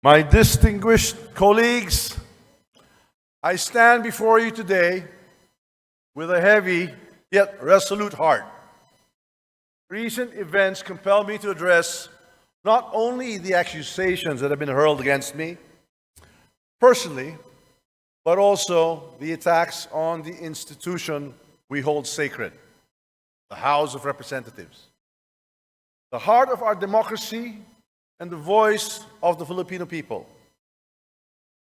My distinguished colleagues, I stand before you today with a heavy yet resolute heart. Recent events compel me to address not only the accusations that have been hurled against me personally, but also the attacks on the institution we hold sacred, the House of Representatives, the heart of our democracy and the voice of the Filipino people.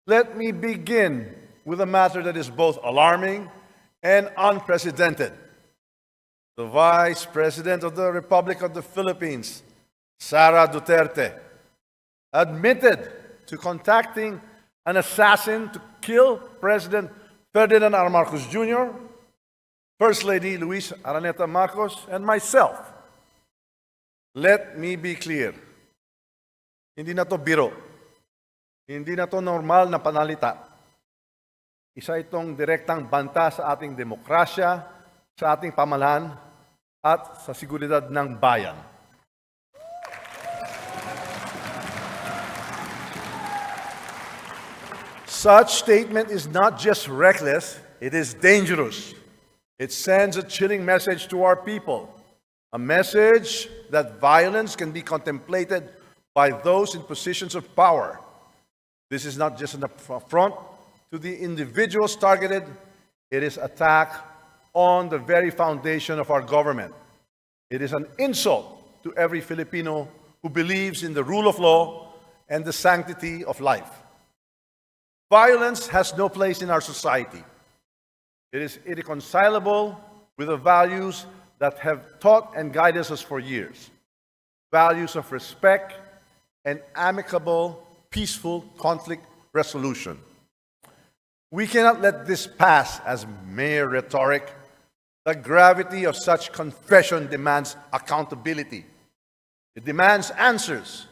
Let me begin with a matter that is both alarming and unprecedented. The Vice President of the Republic of the Philippines, Sara Duterte, admitted to contacting an assassin to kill President Ferdinand Marcos Jr., First Lady Liza Araneta-Marcos, and myself. Let me be clear. Hindi na to biro. Hindi na to normal na panalita. Isa itong direktang banta sa ating demokrasya, sa ating pamahalaan, at sa seguridad ng bayan. Such statement is not just reckless, it is dangerous. It sends a chilling message to our people, a message that violence can be contemplated by those in positions of power. This is not just an affront to the individuals targeted, it is attack on the very foundation of our government. It is an insult to every Filipino who believes in the rule of law and the sanctity of life. Violence has no place in our society. It is irreconcilable with the values that have taught and guided us for years. Values of respect and amicable, peaceful conflict resolution. We cannot let this pass as mere rhetoric. The gravity of such confession demands accountability. It demands answers.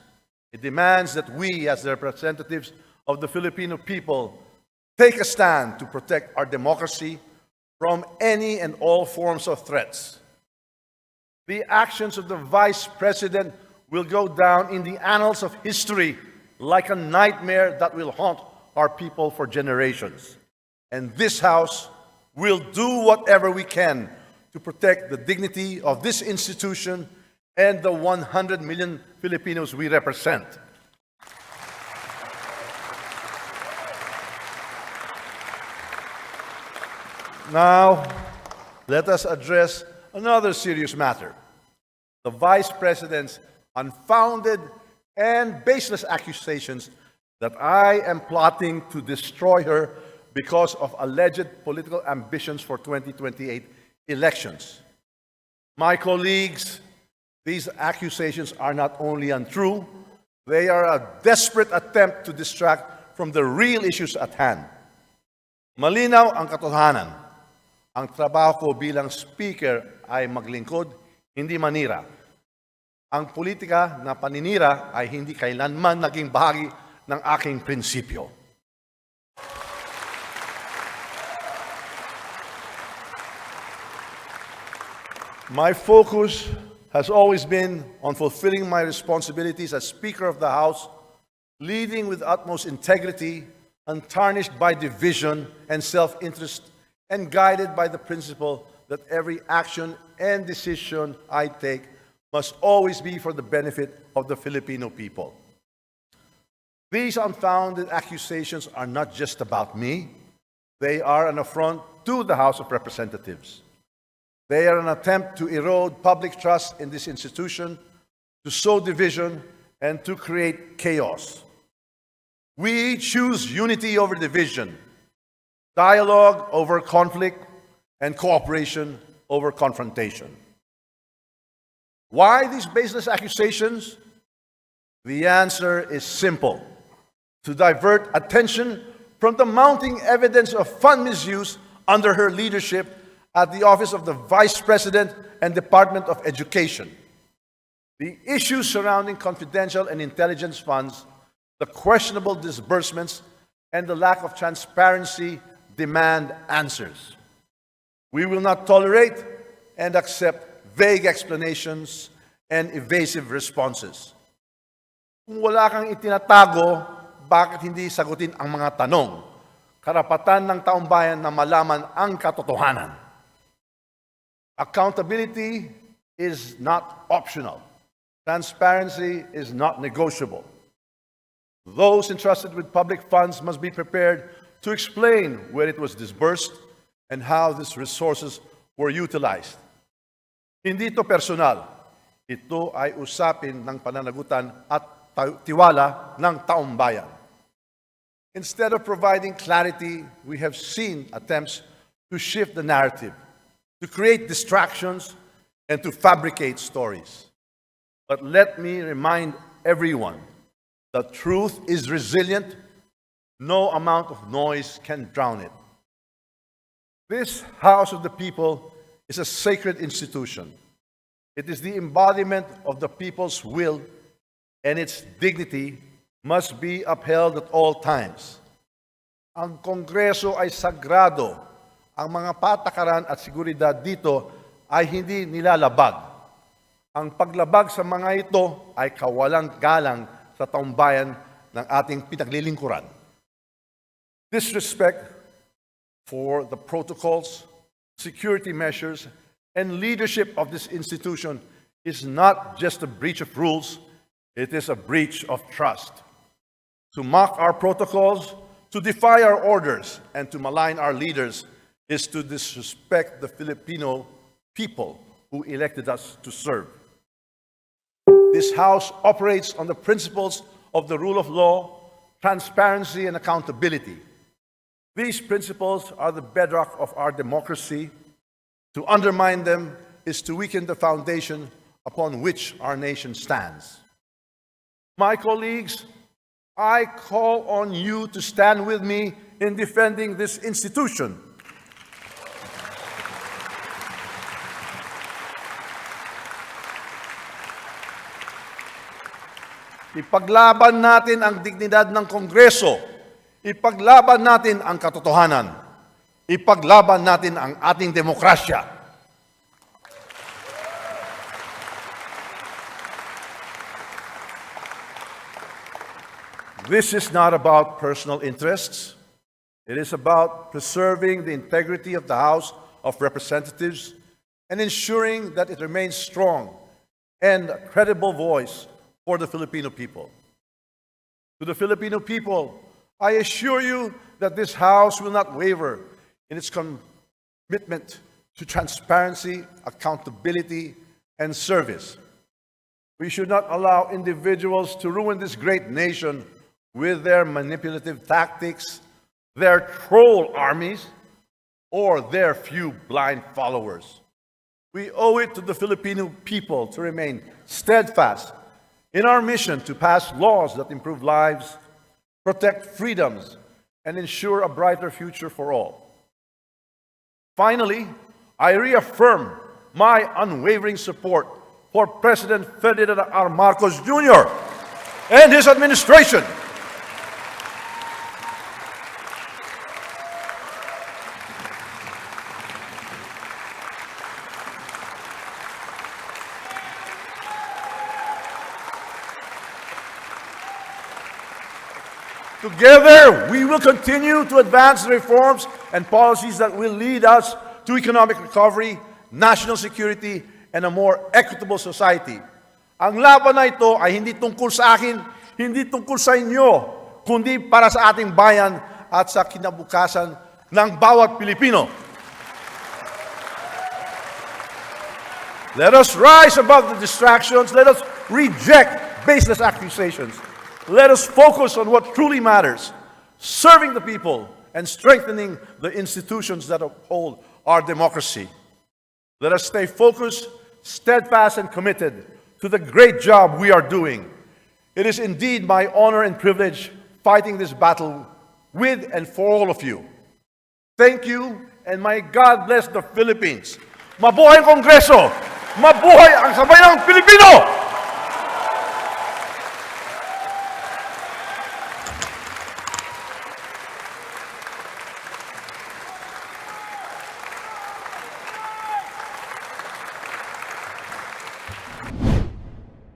It demands that we, as the representatives of the Filipino people, take a stand to protect our democracy from any and all forms of threats. The actions of the Vice President will go down in the annals of history like a nightmare that will haunt our people for generations. And this House will do whatever we can to protect the dignity of this institution and the 100 million Filipinos we represent. Now, let us address another serious matter. The Vice President's unfounded and baseless accusations that I am plotting to destroy her because of alleged political ambitions for 2028 elections. My colleagues, these accusations are not only untrue, they are a desperate attempt to distract from the real issues at hand. Malinaw ang katotohanan. Ang trabaho ko bilang speaker ay maglingkod, hindi manira. Ang politika na paninira ay hindi kailanman naging bahagi ng aking prinsipyo. My focus has always been on fulfilling my responsibilities as Speaker of the House, leading with utmost integrity, untarnished by division and self-interest, and guided by the principle that every action and decision I take must always be for the benefit of the Filipino people. These unfounded accusations are not just about me. They are an affront to the House of Representatives. They are an attempt to erode public trust in this institution, to sow division, and to create chaos. We choose unity over division, dialogue over conflict, and cooperation over confrontation. Why these baseless accusations? The answer is simple: to divert attention from the mounting evidence of fund misuse under her leadership at the office of the Vice President and Department of Education. The issues surrounding confidential and intelligence funds, the questionable disbursements, and the lack of transparency demand answers. We will not tolerate and accept vague explanations and evasive responses. Kung wala kang itinatago, bakit hindi sagutin ang mga tanong. Karapatan ng taong bayan na malaman ang katotohanan. Accountability is not optional. Transparency is not negotiable. Those entrusted with public funds must be prepared to explain where it was disbursed and how these resources were utilized. Hindi ito personal. Ito ay usapin ng pananagutan at tiwala ng taong bayan. Instead of providing clarity, we have seen attempts to shift the narrative, to create distractions, and to fabricate stories. But let me remind everyone that truth is resilient. No amount of noise can drown it. This House of the People is a sacred institution. It is the embodiment of the people's will, and its dignity must be upheld at all times. Ang Kongreso ay sagrado. Ang mga patakaran at seguridad dito ay hindi nilalabag. Ang paglabag sa mga ito ay kawalang galang sa taong bayan ng ating pinaglilingkuran. Disrespect for the protocols, security measures, and leadership of this institution is not just a breach of rules, it is a breach of trust. To mock our protocols, to defy our orders, and to malign our leaders is to disrespect the Filipino people who elected us to serve. This House operates on the principles of the rule of law, transparency, and accountability. These principles are the bedrock of our democracy. To undermine them is to weaken the foundation upon which our nation stands. My colleagues, I call on you to stand with me in defending this institution. Ipaglaban natin ang dignidad ng Kongreso. Ipaglaban natin ang katotohanan. Ipaglaban natin ang ating demokrasya. This is not about personal interests. It is about preserving the integrity of the House of Representatives and ensuring that it remains strong and a credible voice for the Filipino people. To the Filipino people, I assure you that this House will not waver in its commitment to transparency, accountability, and service. We should not allow individuals to ruin this great nation with their manipulative tactics, their troll armies, or their few blind followers. We owe it to the Filipino people to remain steadfast in our mission to pass laws that improve lives, protect freedoms, and ensure a brighter future for all. Finally, I reaffirm my unwavering support for President Ferdinand Marcos Jr. and his administration. Together, we will continue to advance the reforms and policies that will lead us to economic recovery, national security, and a more equitable society. Ang laban na ito ay hindi tungkol sa akin, hindi tungkol sa inyo, kundi para sa ating bayan at sa kinabukasan ng bawat Pilipino. Let us rise above the distractions. Let us reject baseless accusations. Let us focus on what truly matters, serving the people and strengthening the institutions that uphold our democracy. Let us stay focused, steadfast, and committed to the great job we are doing. It is indeed my honor and privilege fighting this battle with and for all of you. Thank you, and may God bless the Philippines. Mabuhay ang Kongreso! Mabuhay ang sambayang Pilipino!